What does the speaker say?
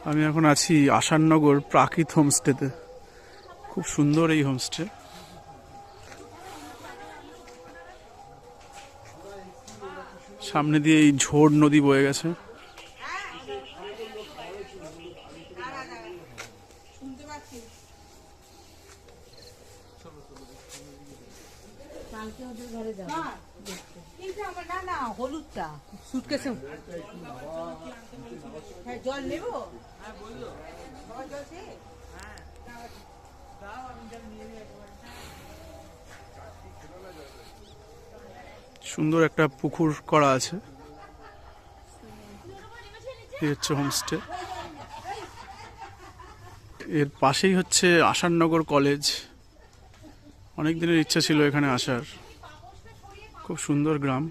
আমি এখন আছি আসাননগর প্রাকৃত হোমস্টেতে। খুব সুন্দর এই হোমস্টে। সামনে দিয়ে এই ঝোড় নদী বয়ে গেছে। হলুদটা সুটকেসে জল নেব। সুন্দর একটা পুকুর করা আছে। এই হচ্ছে হোমস্টে। এর পাশেই হচ্ছে আসাননগর কলেজ। অনেক দিনের ইচ্ছা ছিল এখানে আসার। খুব সুন্দর গ্রাম।